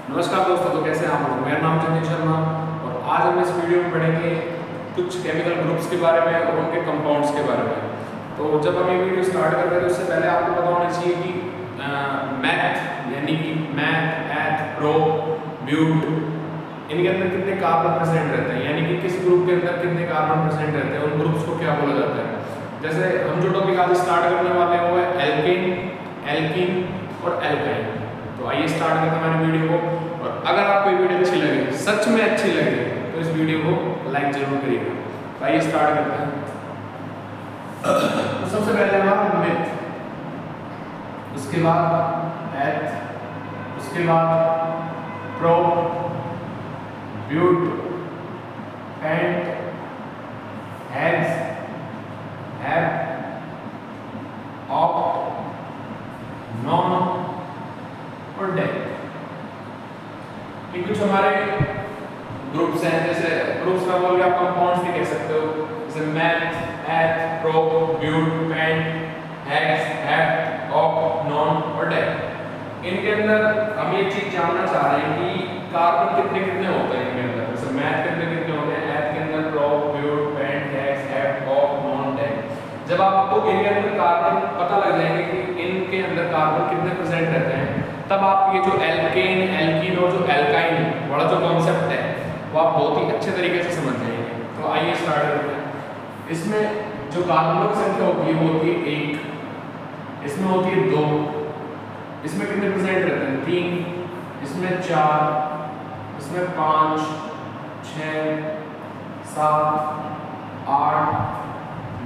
नमस्कार दोस्तों, तो कैसे हैं आप लोग। मेरा नाम जतिन शर्मा और आज हम इस वीडियो में पढ़ेंगे कुछ केमिकल ग्रुप्स के बारे में और उनके कंपाउंड्स के बारे में। तो जब हम ये वीडियो स्टार्ट करते हैं तो उससे पहले आपको पता होना चाहिए कि मैथ यानी कि मैथ, एथ, प्रो, ब्यूट, इनके अंदर कितने कार्बन प्रेजेंट रहते हैं, यानी कि किस ग्रुप के अंदर कितने कार्बन प्रेजेंट रहते हैं, उन ग्रुप्स को क्या बोला जाता है। जैसे हम जो टॉपिक आज स्टार्ट करने वाले हैं वो है एल्केन, एल्कीन और एल्काइन। तो आइए स्टार्ट करते हैं हमारी वीडियो को। और अगर आपको ये वीडियो अच्छी लगे, सच में अच्छी लगे, तो इस वीडियो को लाइक जरूर करिएगा। तो आइए स्टार्ट करते हैं। तो सबसे पहले हमारा मिथ, उसके बाद एथ, उसके बाद pro, but, pent, hex, hep, oct, non और डेक। ये कुछ हमारे ग्रुप्स हैं। जैसे ग्रुप्स का बोल के आप कंपाउंड्स भी कह सकते हो, जैसे meth, eth, pro, but, pent, hex, hep, oct, non और डेक। इनके अंदर हम ये चीज जानना चाह रहे हैं कि कार्बन कितने कितने होते हैं इनके अंदर। जैसे मैथ के अंदर कितने होते हैं, एथ के अंदर, pro, but, pent, hex, hep, oct, non, dec. जब आपको इनके अंदर कार्बन पता लग जाएंगे कि इनके अंदर कार्बन कितने प्रेजेंट रहते हैं, तब आप ये जो एल्केन, एल्कीन और जो एल्काइन वाला जो कॉन्सेप्ट है वो आप बहुत ही अच्छे तरीके से समझ जाएंगे। तो आइए स्टार्ट करते हैं। इसमें जो कार्बनों की संख्या होती है वो होती है 1, इसमें होती है 2, इसमें कितने प्रेजेंट रहते हैं 3, इसमें 4, इसमें 5, 6, 7, 8,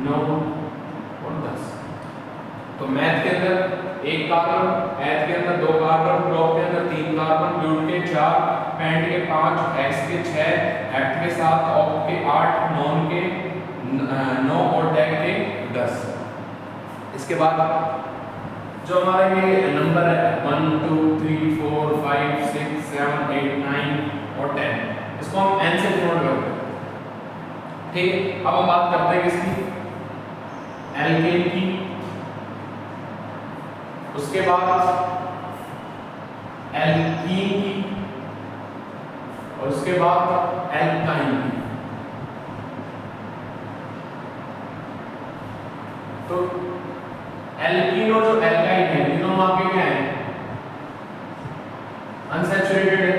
9 और 10। तो मैथ के अंदर 1 कार्बन, एथ के अंदर 2 कार्बन, प्रो के अंदर 3 कार्बन, ब्यूट के 4, पेंट के 5, हेक्स के 6, हेप्ट के 7, ऑक्ट के 8, नॉन के 9 और डेक के 10। इसके बाद जो हमारा ये नंबर है 1 2 3 4 5 6 7 8 9 और 10, इसको हम n से डिनोट करते हैं। ठीक, अब हम बात करते हैं किसकी, एल्केन की, उसके बाद एल्कीन की और उसके बाद एल्काइन की। तो एल्कीन और जो एल्काइन है ये दोनों आपके क्या है, अनसैचुरेटेड है।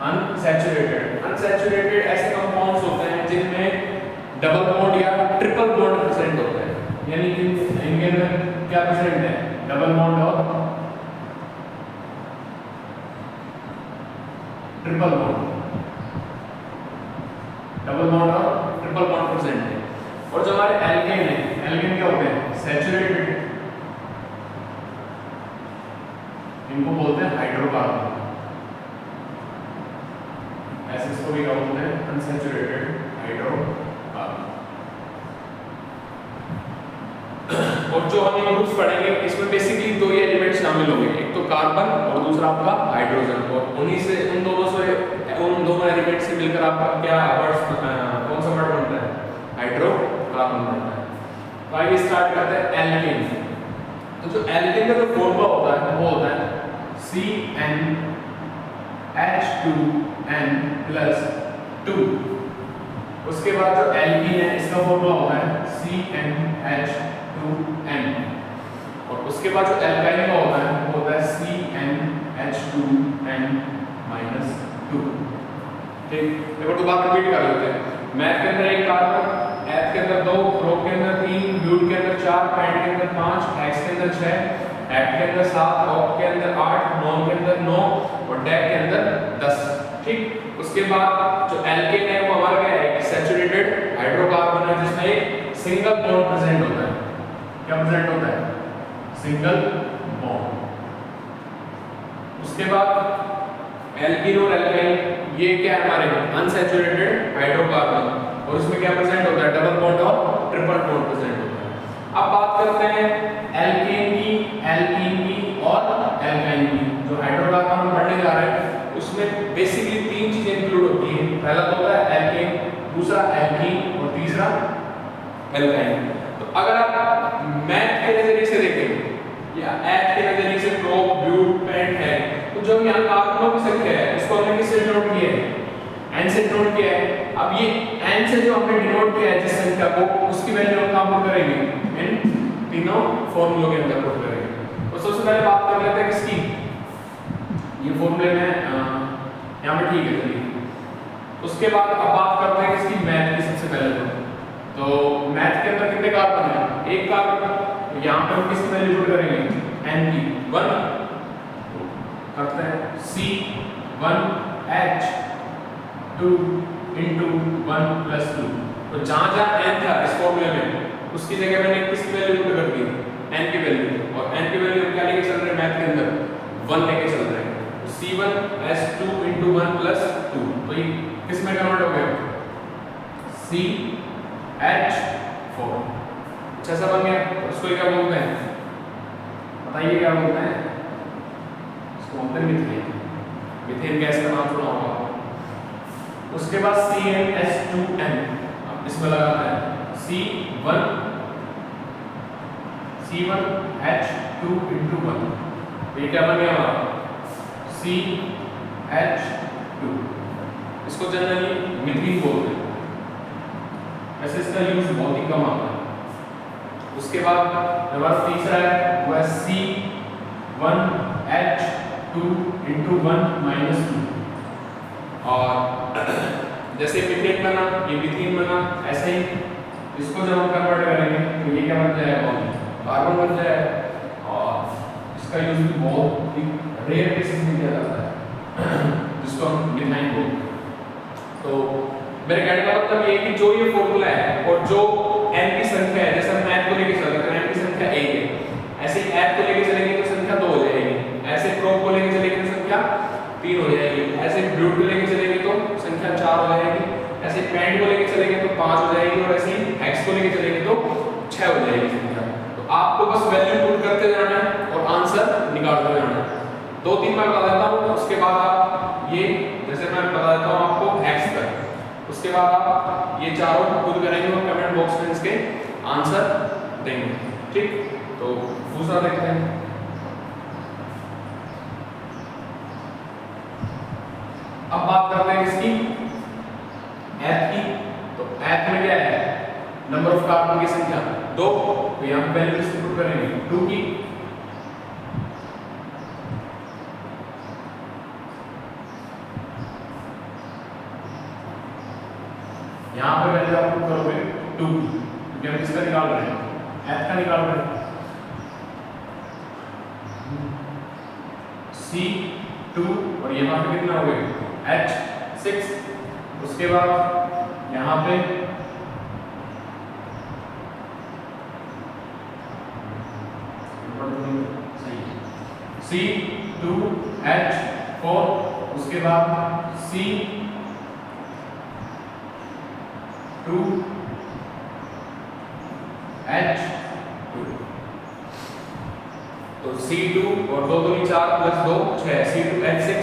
अनसैचुरेटेड ऐसे कंपाउंड्स होते हैं जिनमें डबल बॉन्ड या ट्रिपल बॉन्ड प्रेजेंट होता है, यानी कि इनके अंदर क्या प्रेजेंट है, डबल बॉन्ड और ट्रिपल बॉन्ड, डबल बॉन्ड और ट्रिपल बॉन्ड प्रेजेंट है। और जो हमारे एल्केन है, एल्केन क्या होते हैं, सैचुरेटेड, इनको बोलते हैं हाइड्रोकार्बन, ऐसे इसको भी क्या बोलते हैं, अनसैचुरेटेड हाइड्रोकार्बन। और जो हम ये ग्रुप्स पढ़ेंगे इसमें बेसिकली 2 ही एलिमेंट शामिल होंगे, एक तो कार्बन और दूसरा आपका हाइड्रोजन। और उन्हीं से उन दोनों एलिमेंट से मिलकर आपका क्या कौन सा वर्ड बनता है, हाइड्रोकार्बन बनता है। तो आइए स्टार्ट करते हैं एल्केन। तो जो एल्केन का जो फॉर्मूला होता है वो होता है CnH2n+2। उसके बाद जो एल्कीन है इसका फॉर्मूला होता है CnH2n। और उसके बाद जो एल्काइन का होता है वो होता है CnH2n-2। ठीक, देखो तो बात रिपीट कर लेते हैं। मैथ के अंदर 1 कार्बन, एथ के अंदर 2, प्रो के अंदर 3, ब्यूट के अंदर 4, पेंट के अंदर 5, हेक्स के अंदर 6, हेप्ट के अंदर 7, ऑक्ट के अंदर 8, नॉन के अंदर 9 और डेक के अंदर 10। ठीक, उसके बाद जो एल्केन है वो हमारा क्या है, सैचुरेटेड हाइड्रोकार्बन है जिसमें एक सिंगल बॉन्ड प्रेजेंट होता है। क्या प्रेजेंट होता है, सिंगल बॉन्ड। उसके बाद एल्कीन और एल्काइन ये क्या है, हमारे अनसैचुरेटेड हाइड्रोकार्बन, और इसमें क्या प्रेजेंट होता है, डबल बॉन्ड और ट्रिपल बॉन्ड प्रेजेंट होता है। अब बात करते हैं एल्केन की, एल्कीन की और एल्काइन की। जो हाइड्रोकार्बन हम पढ़ने जा रहे हैं उसमें बेसिकली 3 चीजें इंक्लूड होती हैं। पहला तो होता है एल्केन, दूसरा एल्कीन और तीसरा एल्काइन। तो अगर आप मैथ के नजरिए से देखें या एथ के नजरिए से प्रो, ब्यूट, संख्या को उसकी वैल्यू हम कहां पुट करेंगे, इन तीनों फॉर्मूलों के अंदर पुट करेंगे। तो सबसे पहले बात कर लेते हैं किसकी, ये फॉर्मूले में यहाँ पे ठीक है चलिए। उसके बाद अब बात करते हैं किसकी, मैथ की सबसे पहले। तो मैथ के अंदर कितने कार्बन है, एक कार्बन, यहाँ पे हम किसकी वैल्यू पुट करेंगे, n की 1 करते हैं, C1H 2 into 1 plus 2। तो जहां जहां n था इस फॉर्मूले में उसकी जगह मैंने किसकी वैल्यू पुट कर दी, n की वैल्यू, और n की वैल्यू हम क्या लेके चल रहे हैं मैथ के अंदर 1 लेके चल रहे हैं। C1H2 into 1 plus 2, तो ये किस में कन्वर्ट हो गया, CH4। अच्छा सा बन गया। उसको क्या बोलते हैं, बताइए क्या बोलते हैं, इसको बोलते हैं मीथेन। मीथेन गैस का नाम सुना होगा। उसके बाद CnH2n, अब इसमें लगाते हैं C1H2 into 1, तो ये क्या बन गया हमारा CH2। इसको जनरली मीथेन बोलते हैं, वैसे इसका यूज बहुत ही कम आता है। उसके बाद हमारा तीसरा है वो है C1H2 into 1 minus 2। और जैसे मीथेन बना, ये मीथेन बना, ऐसे ही इसको जब हम कन्वर्ट करेंगे तो ये क्या बन जाएगा, कार्बन बन जाएगा। और इसका यूज भी बहुत ही रेयर केसेस में किया जाता है जिसको हम मिथाइन बोलते हैं। तो मेरे कहने का मतलब ये कि जो ये फॉर्मूला है और जो n की संख्या है, जैसे हम मैथ को लेके चल रहे हैं n की संख्या 1 है, ऐसे ही ऐप को लेके चलेंगे तो संख्या 2 हो जाएगी, ऐसे प्रोब को लेके चलेंगे तो संख्या 3 हो जाएगी, ऐसे ब्यूट को लेके चलेंगे तो संख्या 4 हो जाएगी, ऐसे पैंट को लेके चलेंगे तो 5 हो जाएगी, और ऐसे ही हेक्स को लेके चलेंगे तो 6 हो जाएगी संख्या। तो आपको बस वैल्यू पुट करते जाना है और आंसर निकालते जाना है। 2-3 मैं बता देता हूँ, उसके बाद आप ये जैसे मैं बता देता हूँ आपको हेक्स तक, उसके बाद आप ये चारों खुद करेंगे और कमेंट बॉक्स में इसके आंसर देंगे, ठीक। तो दूसरा देखते हैं। अब बात करते हैं इसकी एथ की। तो एथ में क्या है, नंबर ऑफ कार्बन की संख्या 2, तो यहां वैल्यू किसकी पुट करेंगे, 2 की। यहां पे वैल्यू आप पुट करोगे 2 की, क्योंकि हम किसका निकाल रहे हैं, एथ का निकाल रहे हैं। C2 और यहां पे कितना हो गया, H6। उसके बाद यहां पे C2H4, उसके बाद C2H2। तो C2 और 2 दूनी 4 प्लस 2 6, C2H6,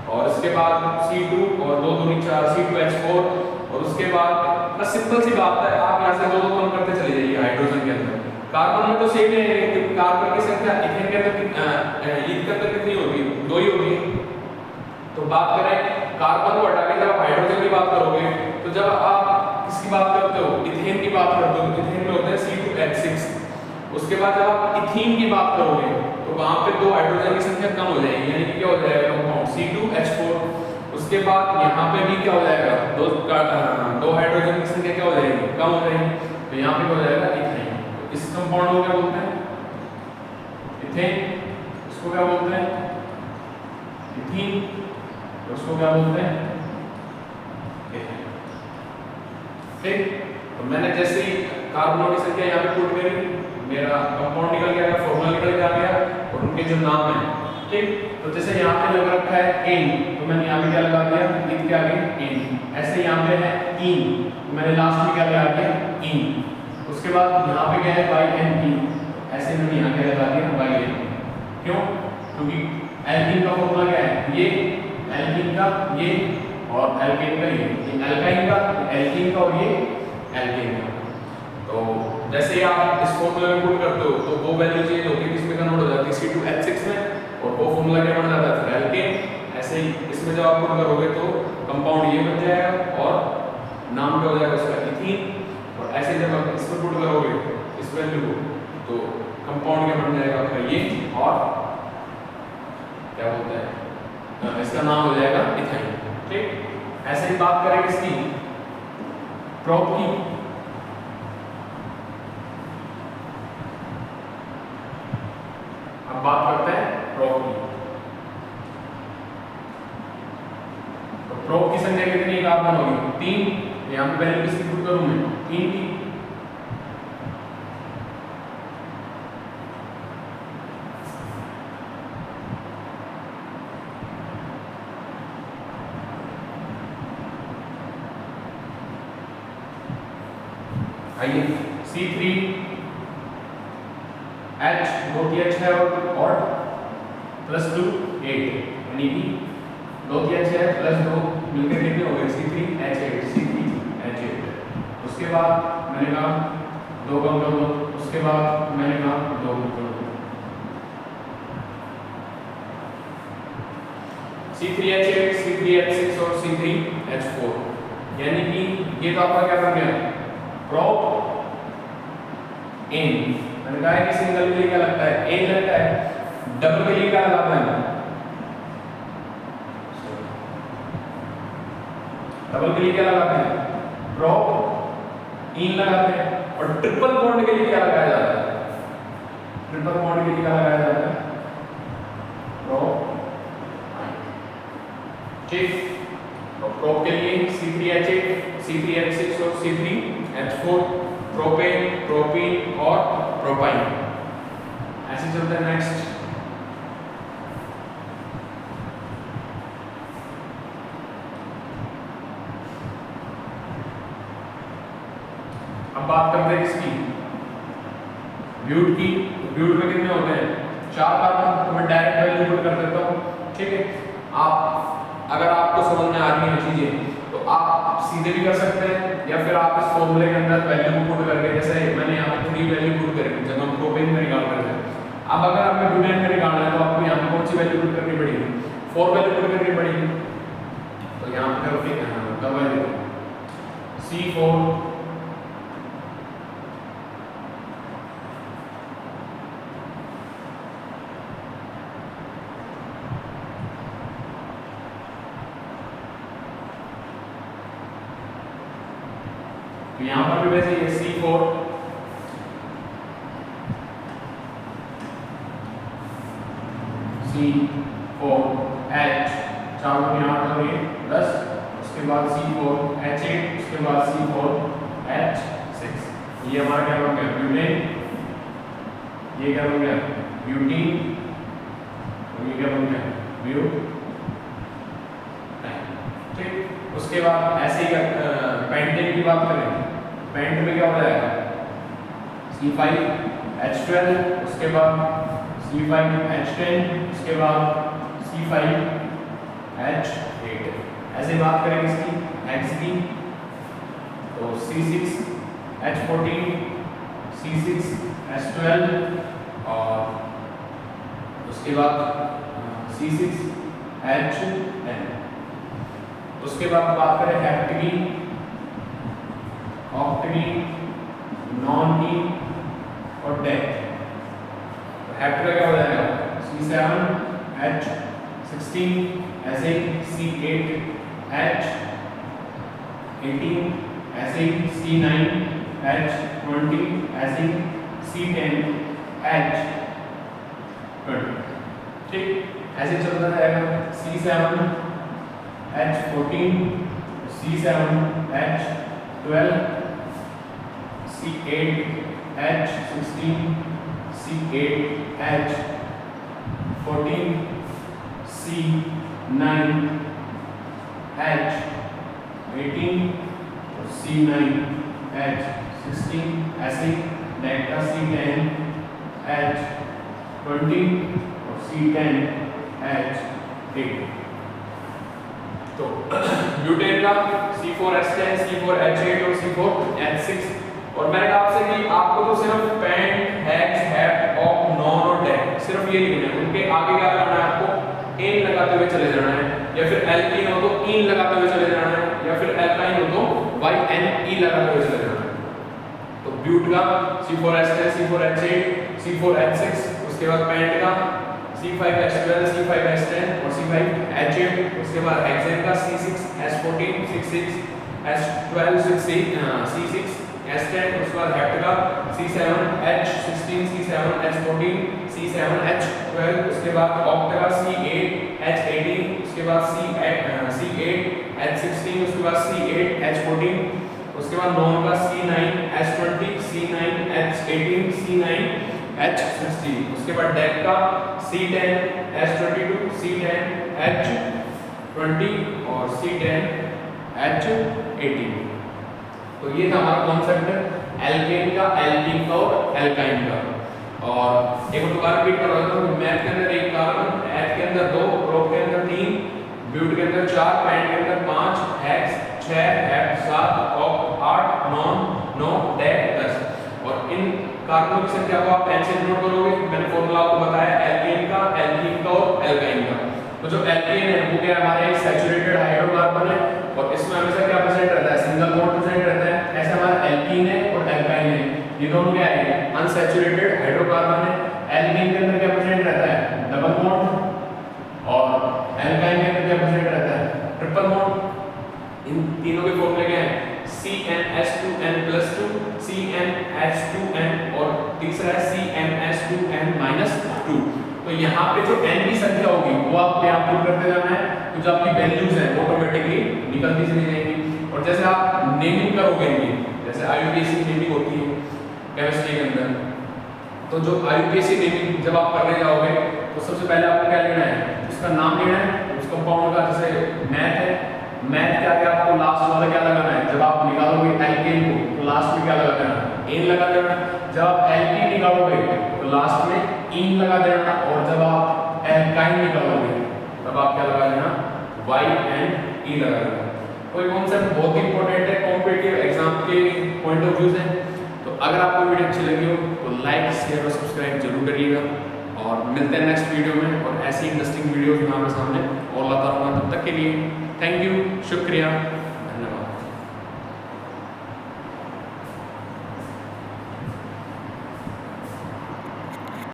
और इसके बाद C2 और 2 दूनी 4 C2H4। और उसके बाद बस सिंपल सी बात है, आप यहाँ से 2 कम करते चले जाइए हाइड्रोजन के अंदर। कार्बन में तो सेम है, क्योंकि कार्बन की संख्या इथेन के अंदर ईथ के अंदर कितनी होगी, 2 ही होगी। तो बात करें कार्बन को हटा के जब आप हाइड्रोजन की बात करोगे, तो जब आप किसकी बात करते हो, इथेन की बात करते हो, तो इथेन में होता है C2H6। उसके बाद जब आप इथीन की बात करोगे तो वहां पे 2 हाइड्रोजन की संख्या कम हो जाएगी, यानी कि क्या हो जाएगा, कंपाउंड C2H4। उसके बाद यहाँ पे भी क्या हो जाएगा, 2 हाइड्रोजन की संख्या क्या हो जाएगी, कम हो जाएगी, तो यहाँ पे हो जाएगा इथेन। तो इस कंपाउंड को क्या बोलते हैं, इथेन। इसको क्या बोलते हैं, इथीन। उसको क्या बोलते हैं, इथेन। ठीक। तो मैंने जैसे ही कार्बनों की संख्या यहाँ पे पुट करी, मेरा कंपाउंड निकल गया, फॉर्मूला निकल गया, और उनके जो नाम है, ठीक। तो जैसे यहाँ पे लग रखा है एन, तो मैंने यहाँ पे क्या लगा दिया, ईथ के आगे एन। ऐसे यहाँ पे है इन, तो मैंने लास्ट में क्या लगा दिया, इन। उसके बाद यहाँ पे क्या है, बाई एन इन, ऐसे मैंने यहाँ क्या लगा दिया, बाई एन। क्यों, क्योंकि एल्कीन का फॉर्मूला क्या है, ये एल्कीन का, ये और एल्केन का, ये एल्काइन का, एल्कीन का, और ये एल्केन का। तो जैसे ही आप इस फॉर्मूला में पुट करते हो तो वो वैल्यू चेंज होती है, किसमें कन्वर्ट हो जाती है, C2H6 में, और वो फॉर्मूला क्या बन जाता है, एल्केन। ऐसे ही इसमें जब आप पुट करोगे तो कंपाउंड ये बन जाएगा, और नाम क्या हो जाएगा उसका, इथीन। और ऐसे जब आप इस पर पुट करोगे इस वैल्यू को तो कंपाउंड क्या बन जाएगा आपका ये, और क्या बोलते हैं इसका नाम हो जाएगा इथाइन। ठीक, ऐसे ही बात करें किसकी, प्रोप की। अब बात करते हैं प्रोप की। तो प्रोप की संख्या कितनी कार्बन होगी, 3। यहां पे वैल्यू किसकी पुट करूं मैं, 3 की। आइए C3 H 2 की H है और +2 8, यानी कि 2 की H है +2 मिलकर कितने हो गए C3H8, C3H8। उसके बाद मैंने कहा 2 कम कर दो, उसके बाद मैंने कहा 2 कम कर दो, C3H8, C3H6 और C3H4, यानी कि ये तो आपका क्या बन गया, प्रोप एन। मैंने कहा है कि सिंगल के लिए क्या लगता है, एन लगता है, डबल के लिए क्या लगाता है, डबल के लिए क्या लगाते हैं, प्रोप इन लगाते हैं। और ट्रिपल बॉन्ड के लिए क्या लगाया जाता है, ट्रिपल बॉन्ड के लिए क्या लगाया जाता है, प्रोप। ठीक, तो प्रोप के लिए C3H8, C3H6 और C3H4, प्रोपेन, प्रोपीन और प्रोपाइन। ऐसे चलते हैं नेक्स्ट। अब बात करते हैं किसकी, ब्यूट की। ब्यूट में कितने होते हैं, 4 कार्बन। तो मैं डायरेक्ट वैल्यू पुट कर देता हूँ। ठीक है, आप अगर आपको समझ में आ रही है चीजें तो आप सीधे भी कर सकते हैं, या फिर आप इस फॉर्मूले के अंदर वैल्यू को पुट करके, जैसे मैंने यहाँ पे 3 वैल्यू पुट करी जब हम प्रोपेन में निकाल रहे थे। अब अगर हमें ब्यूटेन में निकालना है तो आपको यहाँ पे कौन सी वैल्यू पुट करनी पड़ेगी, 4 वैल्यू पुट करनी पड़ेगी। तो यहाँ पे करो वैल्यू C4 तो यहां पर भी वैसे ये C4 H 4 में 8 और ये 10, उसके बाद C4H8, उसके बाद C4H6। ये हमारा क्या बन गया, ब्यूटेन। ये क्या बन गया, ब्यूटीन। और ये क्या बन गया, ब्यूटेन। ठीक, उसके बाद ऐसे ही पेंटेन की बात करें, पेंट में क्या हो जाएगा, C5H12, उसके बाद C5H10, उसके बाद C5H8। ऐसे बात करें इसकी X की, तो C6H14, C6H12 और उसके बाद C6H10। उसके बाद बात करें हेप्टकीन, ऑक्टेकीन, नॉनकीन और डेक। तो हेप्ट का क्या हो जाएगा, C7H16, ऐसे ही C8H18, ऐसे ही C9H20, ऐसे ही C10H20। ठीक, ऐसे चलता रहेगा C7H14, C7H12, C8H16, C8H14, C9H18, C9H16, ऐसे डेल्टा C10H20 और C10H8। तो ब्यूटेन का C4H10, C4H8 और C4H6। और मैंने कहा आपसे कि आपको तो सिर्फ पेंट, हेक्स, हेप्ट, ऑक, नॉन और डेक सिर्फ ये लिखना है। उनके आगे क्या लगाना है, आपको एन लगाते हुए चले जाना है, या फिर एल्कीन हो तो इन लगाते हुए चले जाना है, या फिर एल्काइन हो तो YNE लगाते हुए चले जाना है। ब्यूट का C4H10 C4H8 C4H6, उसके बाद पेंट का C5H12 C5H10 और C5H8, उसके बाद हेक्सेन का C6H14 C6H12 C6H10, उसके बाद हेप्ट का C7H16 C7H14 C7H12, उसके बाद ऑक्ट का C8H18, उसके बाद C8H16, उसके बाद C8H14, उसके बाद नॉन का C9H20 C9H18 C9H16, उसके बाद डेक का C10H22 C10H20 और C10H18। तो ये था हमारा कॉन्सेप्ट एल्केन का, एल्कीन का और एल्काइन का। और एक और दोबारा रिपीट कर रहा हूं, मैथ के अंदर एक कार्बन, एथ के अंदर 2, प्रोप के अंदर 3, ब्यूट के अंदर 4, पेंट के अंदर 5, hex 6, hept 7, oct 8, non 9, deck 10। और इन कार्बनों की संख्या को आप पेन से नोट करोगे। मैंने फॉर्मूला आपको बताया एल्केन का, एल्कीन का और एल्काइन का। तो जो एल्केन है वो क्या हमारा एक सैचुरेटेड हाइड्रोकार्बन है और इसमें हमेशा क्या प्रेजेंट रहता है, सिंगल बॉन्ड प्रेजेंट रहता है। ऐसे हमारा एल्कीन है और एल्काइन है, ये दोनों क्या है, अनसैचुरेटेड हाइड्रोकार्बन है। एल्कीन के अंदर क्या प्रेजेंट रहता है, डबल बॉन्ड, और एल्काइन के अंदर क्या प्रेजेंट रहता है, ट्रिपल बॉन्ड। इन तीनों के फॉर्मूले क्या हैं, CnH2n+2 CnH2n और तीसरा है CnH2n-2। तो यहाँ पे जो n की संख्या होगी वो आप यहाँ पुट करते जाना है, तो जो आपकी वैल्यूज हैं ऑटोमेटिकली निकलती चली जाएंगी। और जैसे आप नेमिंग करोगे इनकी, जैसे IUPAC नेमिंग होती है केमिस्ट्री के अंदर, तो जो IUPAC नेमिंग जब आप करने जाओगे तो सबसे पहले आपको क्या लेना है, उसका नाम लेना है, उस कंपाउंड का। जैसे मैथ है, मैथ के आगे आपको लास्ट वाला क्या लगाना है, जब आप निकालोगे एल्केन को तो लास्ट में क्या लगा देना, एन लगा देना। जब आप एल्कीन निकालोगे तो लास्ट में इन लगा देना, और जब आप एल्काइन निकालोगे तब आप क्या लगा देना, YN-E लगा देना। तो ये कॉन्सेप्ट बहुत ही इंपॉर्टेंट है कॉम्पिटिटिव एग्जाम के पॉइंट ऑफ व्यू से। तो अगर आपको वीडियो अच्छी लगी हो तो लाइक शेयर और सब्सक्राइब जरूर करिएगा, और मिलते हैं नेक्स्ट वीडियो में। और ऐसी इंटरेस्टिंग वीडियोस मैं आपके सामने और लाता रहूँगा। तब तक के लिए थैंक यू, शुक्रिया।